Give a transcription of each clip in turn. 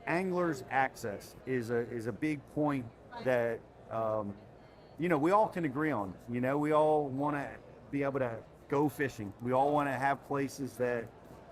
anglers' access is a big point that we all can agree on. We all want to be able to go fishing. We all want to have places that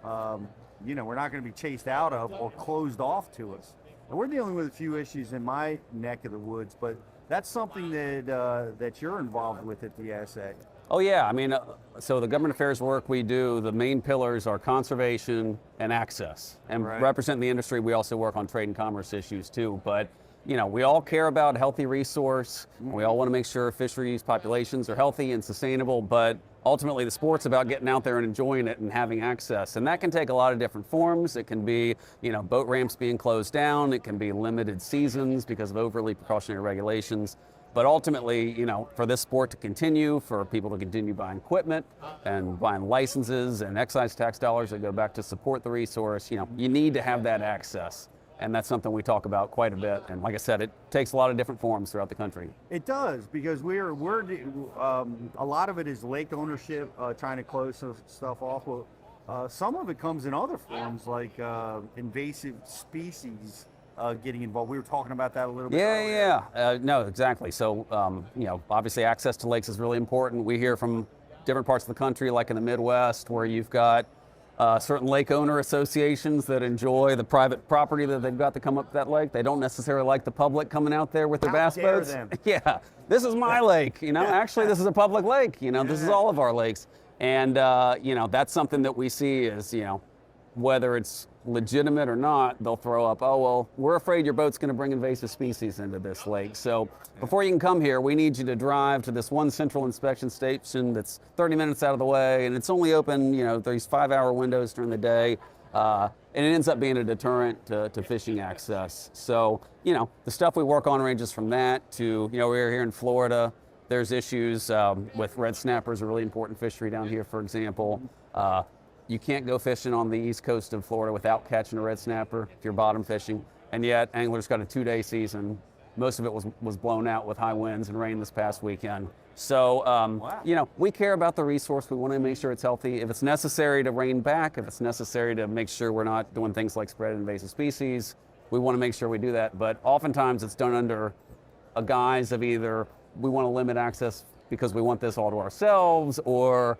we're not going to be chased out of or closed off to us. And we're dealing with a few issues in my neck of the woods, but that's something that you're involved with at the ASA. Oh yeah, I mean, so the government affairs work we do, the main pillars are conservation and access. And representing the industry, we also work on trade and commerce issues too. But we all care about healthy resource. We all want to make sure fisheries populations are healthy and sustainable, but ultimately the sport's about getting out there and enjoying it and having access. And that can take a lot of different forms. It can be, boat ramps being closed down. It can be limited seasons because of overly precautionary regulations. But ultimately, for this sport to continue, for people to continue buying equipment and buying licenses and excise tax dollars that go back to support the resource, you need to have that access. And that's something we talk about quite a bit. And like I said, it takes a lot of different forms throughout the country. It does, because we're a lot of it is lake ownership, trying to close some stuff off. Well, some of it comes in other forms, like invasive species getting involved. We were talking about that a little bit earlier. No, exactly. So, obviously access to lakes is really important. We hear from different parts of the country, like in the Midwest, where you've got certain lake owner associations that enjoy the private property that they've got to come up that lake. They don't necessarily like the public coming out there with their bass boats. Yeah, this is my lake. Actually, this is a public lake. This is all of our lakes. And, that's something that we see is, whether it's legitimate or not, they'll throw up, oh, well, we're afraid your boat's going to bring invasive species into this lake. So before you can come here, we need you to drive to this one central inspection station that's 30 minutes out of the way, and it's only open, these 5-hour windows during the day, and it ends up being a deterrent to fishing access. So, the stuff we work on ranges from that to, we're here in Florida. There's issues with red snappers, a really important fishery down here, for example. You can't go fishing on the east coast of Florida without catching a red snapper if you're bottom fishing, and yet anglers got a 2-day season. Most of it was blown out with high winds and rain this past weekend. So, we care about the resource. We want to make sure it's healthy. If it's necessary to rein back, if it's necessary to make sure we're not doing things like spread invasive species, we want to make sure we do that. But oftentimes it's done under a guise of either we want to limit access because we want this all to ourselves, or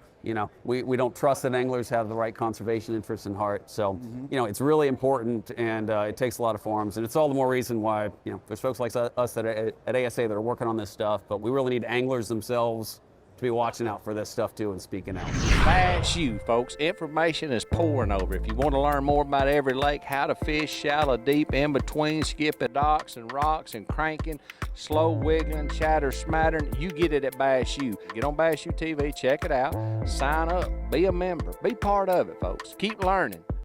we don't trust that anglers have the right conservation interests in heart. So it's really important, and it takes a lot of forms, and it's all the more reason why there's folks like us that are at ASA that are working on this stuff. But we really need anglers themselves to be watching out for this stuff too and speaking out. Bass U, folks. Information is pouring over. If you want to learn more about every lake, how to fish, shallow, deep, in between, skipping docks and rocks and cranking, slow wiggling, chatter, smattering, you get it at Bass U. Get on Bass U TV, check it out, sign up, be a member, be part of it, folks. Keep learning.